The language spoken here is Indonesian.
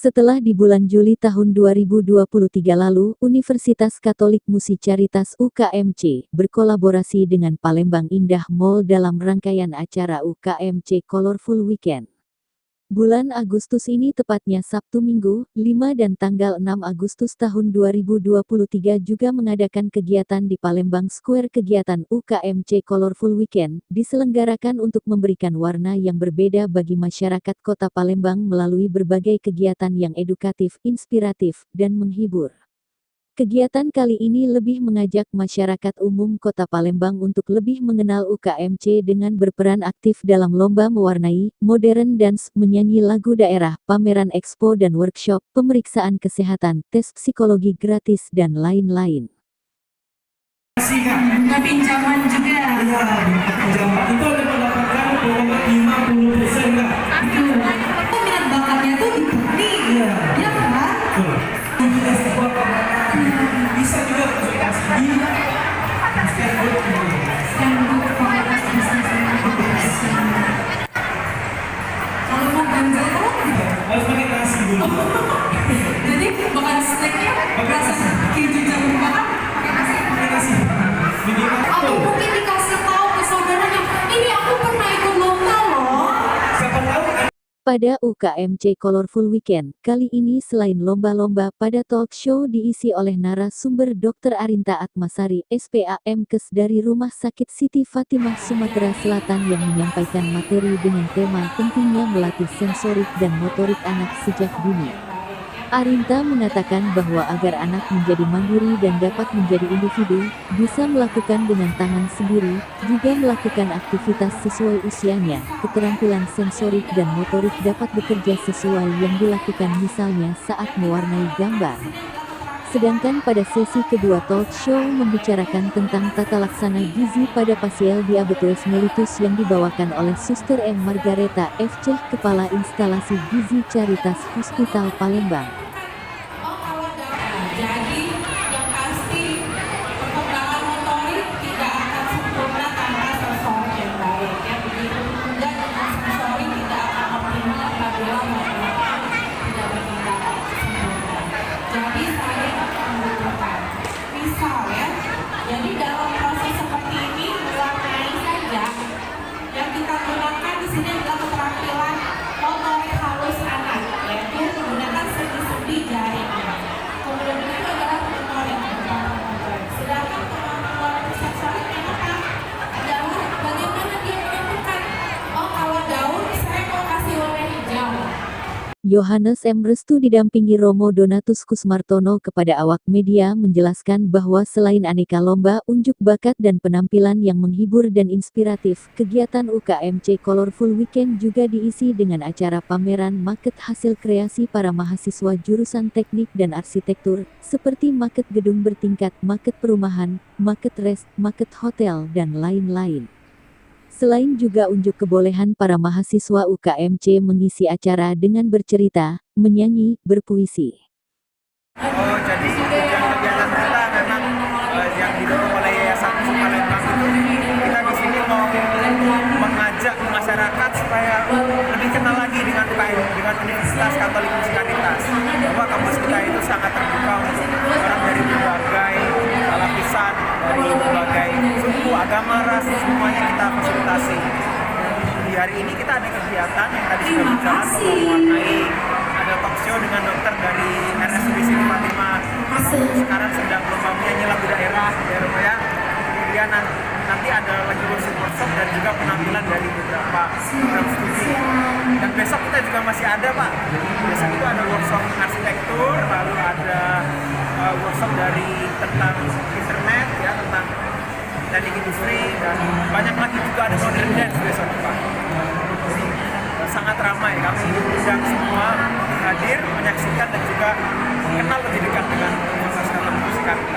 Setelah di bulan Juli tahun 2023 lalu, Universitas Katolik Musikaritas UKMC berkolaborasi dengan Palembang Indah Mall dalam rangkaian acara UKMC Colorful Weekend. Bulan Agustus ini tepatnya Sabtu Minggu, 5 dan tanggal 6 Agustus tahun 2023 juga mengadakan kegiatan di Palembang Square. Kegiatan UKMC Colorful Weekend diselenggarakan untuk memberikan warna yang berbeda bagi masyarakat Kota Palembang melalui berbagai kegiatan yang edukatif, inspiratif, dan menghibur. Kegiatan kali ini lebih mengajak masyarakat umum Kota Palembang untuk lebih mengenal UKMC dengan berperan aktif dalam lomba mewarnai, modern dance, menyanyi lagu daerah, pameran expo dan workshop, pemeriksaan kesehatan, tes psikologi gratis dan lain-lain. Bunga pinjaman juga. Iya, pinjaman itu ada mendapatkan bonus 50% enggak? Minat bakatnya tuh di Bali. Iya. Ya kan? Bisa juga konsultasi di Stand-up komunitas bisnis inovasi. Kalau mau belanja tuh harus pakai nasi dulu. jadi makan snacknya rasa keju jagung bakar pakai nasi. Pakai nasi. Minimal Atau tuh. mungkin dikasih tahu ke saudaranya, ini aku pernah ikut lomba loh. Siapa tahu Pada UKMC Colorful Weekend, kali ini selain lomba-lomba pada talk show diisi oleh narasumber Dr. Arinta Atmasari, SPA MKes dari Rumah Sakit Siti Fatimah Sumatera Selatan yang menyampaikan materi dengan tema pentingnya melatih sensorik dan motorik anak sejak dini. Arinta mengatakan bahwa agar anak menjadi mandiri dan dapat menjadi individu, bisa melakukan dengan tangan sendiri, juga melakukan aktivitas sesuai usianya, keterampilan sensorik dan motorik dapat bekerja sesuai yang dilakukan misalnya saat mewarnai gambar. Sedangkan pada sesi kedua talk show membicarakan tentang tata laksana gizi pada pasien diabetes mellitus yang dibawakan oleh Suster M. Margareta FC, Kepala Instalasi Gizi Caritas Hospital Palembang. Jadi yang pasti perkembangan motorik tidak akan sempurna tanpa sensorik yang baik ya begitu. Dan dengan sensorik tidak akan optimal apabila motorik tidak bertindak sempurna. Jadi saya membutuhkan misal ya. Jadi dalam proses seperti ini mewarnai saja yang kita gunakan di sini adalah keterampilan motorik halus anak, yaitu menggunakan sendi-sendi jari anak. Kemudian itu adalah motorik. Sedangkan kemampuan sensorik apa? Adalah bagaimana dia menentukan, oh kalau daun saya mau kasih warna hijau. Yohanes M. Restu didampingi Romo Donatus Kusmartono kepada awak media menjelaskan bahwa selain aneka lomba, unjuk bakat dan penampilan yang menghibur dan inspiratif, kegiatan UKMC Colorful Weekend juga diisi dengan acara pameran market hasil kreasi para mahasiswa jurusan teknik dan arsitektur, seperti market gedung bertingkat, market perumahan, market res, market hotel, dan lain-lain. Selain juga unjuk kebolehan para mahasiswa UKMC mengisi acara dengan bercerita, menyanyi, berpuisi. Oh, jadi kegiatan kita memang yang didukung oleh Yayasan Musik Palembang itu kita di sini mau mengajak masyarakat supaya lebih kenal lagi dengan UKM, dengan Universitas Katolik Musikaritas, bahwa kampus kita itu sangat terbuka untuk orang dari berbagai lapisan, dari berbagai suku, agama, ras, semuanya kita fasilitasi. Di hari ini kita ada kegiatan yang tadi sudah berjalan mewarnai, ada talk show dengan dokter dari RSUD Siti Fatimah. Sekarang sedang lomba menyanyi lagu daerah, ya. Kemudian nanti ada lagi workshop dan juga penampilan dari beberapa program studi. Dan besok kita juga masih ada, Pak. Besok itu ada workshop arsitektur, lalu ada workshop dari tentang internet, ya, tentang teknik industri, dan banyak lagi juga ada modern dance besok, Pak. Jadi sangat ramai, kami undang semua hadir, menyaksikan dan juga mengenal lebih dekat dengan Universitas Katolik Musikaritas.